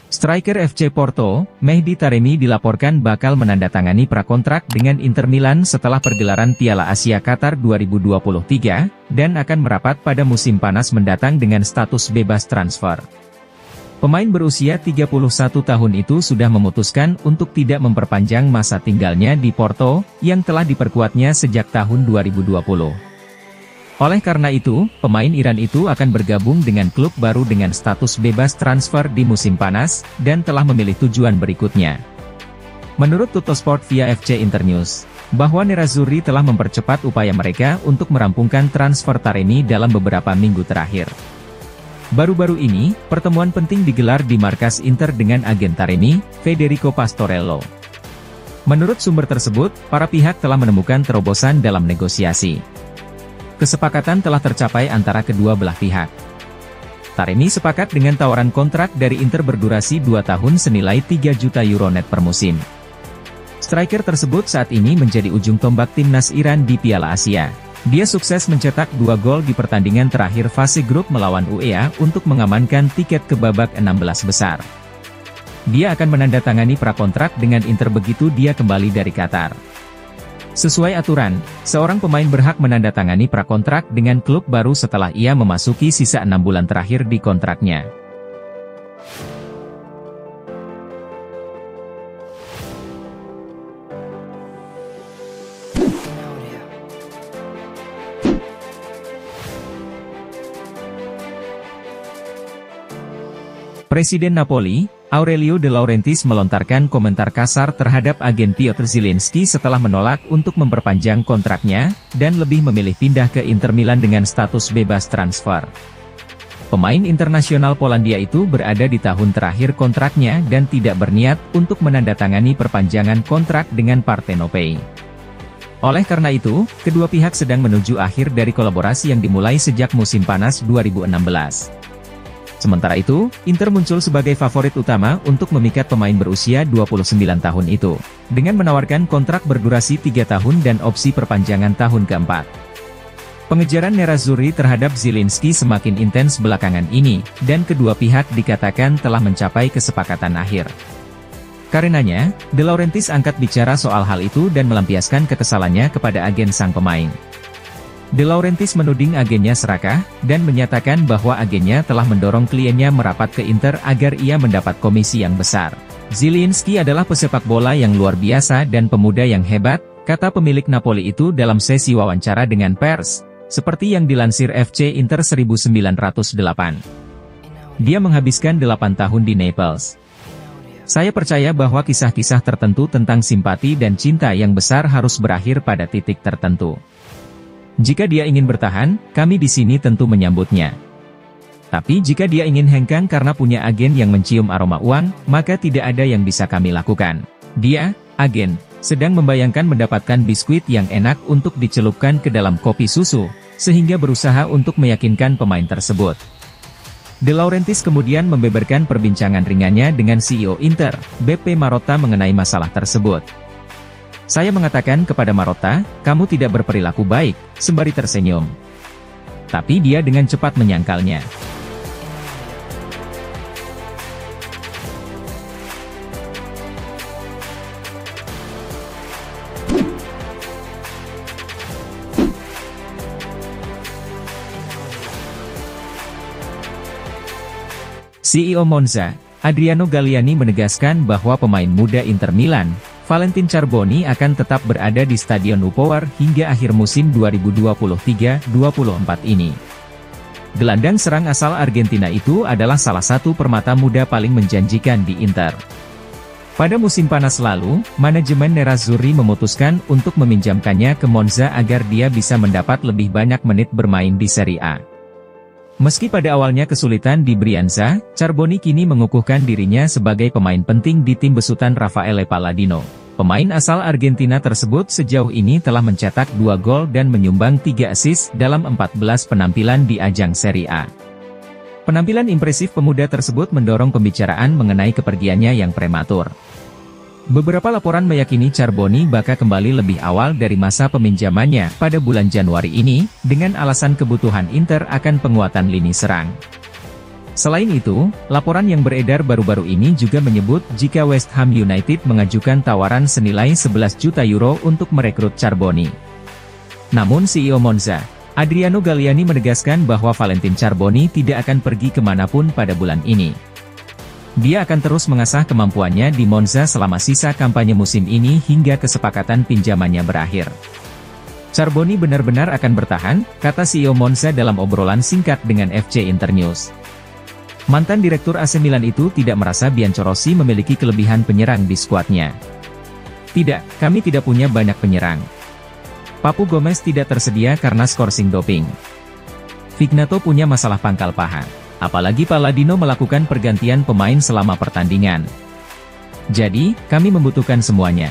Striker FC Porto, Mehdi Taremi dilaporkan bakal menandatangani prakontrak dengan Inter Milan setelah pergelaran Piala Asia Qatar 2023, dan akan merapat pada musim panas mendatang dengan status bebas transfer. Pemain berusia 31 tahun itu sudah memutuskan untuk tidak memperpanjang masa tinggalnya di Porto, yang telah diperkuatnya sejak tahun 2020. Oleh karena itu, pemain Iran itu akan bergabung dengan klub baru dengan status bebas transfer di musim panas, dan telah memilih tujuan berikutnya. Menurut Tuttosport via FC Internews, bahwa Nerazzurri telah mempercepat upaya mereka untuk merampungkan transfer Taremi dalam beberapa minggu terakhir. Baru-baru ini, pertemuan penting digelar di markas Inter dengan agen Taremi, Federico Pastorello. Menurut sumber tersebut, para pihak telah menemukan terobosan dalam negosiasi. Kesepakatan telah tercapai antara kedua belah pihak. Taremi sepakat dengan tawaran kontrak dari Inter berdurasi 2 tahun senilai 3 juta euro net per musim. Striker tersebut saat ini menjadi ujung tombak timnas Iran di Piala Asia. Dia sukses mencetak 2 gol di pertandingan terakhir fase grup melawan UEA untuk mengamankan tiket ke babak 16 besar. Dia akan menandatangani prakontrak dengan Inter begitu dia kembali dari Qatar. Sesuai aturan, seorang pemain berhak menandatangani prakontrak dengan klub baru setelah ia memasuki sisa 6 bulan terakhir di kontraknya. Presiden Napoli, Aurelio De Laurentiis melontarkan komentar kasar terhadap agen Piotr Zielinski setelah menolak untuk memperpanjang kontraknya, dan lebih memilih pindah ke Inter Milan dengan status bebas transfer. Pemain internasional Polandia itu berada di tahun terakhir kontraknya dan tidak berniat untuk menandatangani perpanjangan kontrak dengan Partenopei. Oleh karena itu, kedua pihak sedang menuju akhir dari kolaborasi yang dimulai sejak musim panas 2016. Sementara itu, Inter muncul sebagai favorit utama untuk memikat pemain berusia 29 tahun itu, dengan menawarkan kontrak berdurasi 3 tahun dan opsi perpanjangan tahun keempat. Pengejaran Nerazzurri terhadap Zielinski semakin intens belakangan ini, dan kedua pihak dikatakan telah mencapai kesepakatan akhir. Karenanya, De Laurentiis angkat bicara soal hal itu dan melampiaskan kekesalannya kepada agen sang pemain. De Laurentiis menuding agennya serakah, dan menyatakan bahwa agennya telah mendorong kliennya merapat ke Inter agar ia mendapat komisi yang besar. Zielinski adalah pesepak bola yang luar biasa dan pemuda yang hebat, kata pemilik Napoli itu dalam sesi wawancara dengan pers, seperti yang dilansir FC Inter 1908. Dia menghabiskan 8 tahun di Naples. Saya percaya bahwa kisah-kisah tertentu tentang simpati dan cinta yang besar harus berakhir pada titik tertentu. Jika dia ingin bertahan, kami di sini tentu menyambutnya. Tapi jika dia ingin hengkang karena punya agen yang mencium aroma uang, maka tidak ada yang bisa kami lakukan. Dia, agen, sedang membayangkan mendapatkan biskuit yang enak untuk dicelupkan ke dalam kopi susu, sehingga berusaha untuk meyakinkan pemain tersebut. De Laurentiis kemudian membeberkan perbincangan ringannya dengan CEO Inter, Beppe Marotta mengenai masalah tersebut. Saya mengatakan kepada Marotta, kamu tidak berperilaku baik, sembari tersenyum. Tapi dia dengan cepat menyangkalnya. CEO Monza, Adriano Galliani menegaskan bahwa pemain muda Inter Milan, Valentin Charboni akan tetap berada di Stadion Upowar hingga akhir musim 2023-24 ini. Gelandang serang asal Argentina itu adalah salah satu permata muda paling menjanjikan di Inter. Pada musim panas lalu, manajemen Nerazzurri memutuskan untuk meminjamkannya ke Monza agar dia bisa mendapat lebih banyak menit bermain di Serie A. Meski pada awalnya kesulitan di Brianza, Charboni kini mengukuhkan dirinya sebagai pemain penting di tim besutan Raffaele Palladino. Pemain asal Argentina tersebut sejauh ini telah mencetak 2 gol dan menyumbang 3 assist dalam 14 penampilan di ajang Serie A. Penampilan impresif pemuda tersebut mendorong pembicaraan mengenai kepergiannya yang prematur. Beberapa laporan meyakini Charboni bakal kembali lebih awal dari masa peminjamannya pada bulan Januari ini, dengan alasan kebutuhan Inter akan penguatan lini serang. Selain itu, laporan yang beredar baru-baru ini juga menyebut jika West Ham United mengajukan tawaran senilai 11 juta euro untuk merekrut Charbonny. Namun CEO Monza, Adriano Galliani menegaskan bahwa Valentin Charbonny tidak akan pergi kemanapun pada bulan ini. Dia akan terus mengasah kemampuannya di Monza selama sisa kampanye musim ini hingga kesepakatan pinjamannya berakhir. Charbonny benar-benar akan bertahan, kata CEO Monza dalam obrolan singkat dengan FC Internews. Mantan direktur AC Milan itu tidak merasa Biancorossi memiliki kelebihan penyerang di skuadnya. Tidak, kami tidak punya banyak penyerang. Papu Gomez tidak tersedia karena skorsing doping. Vignato punya masalah pangkal paha. Apalagi Palladino melakukan pergantian pemain selama pertandingan. Jadi, kami membutuhkan semuanya.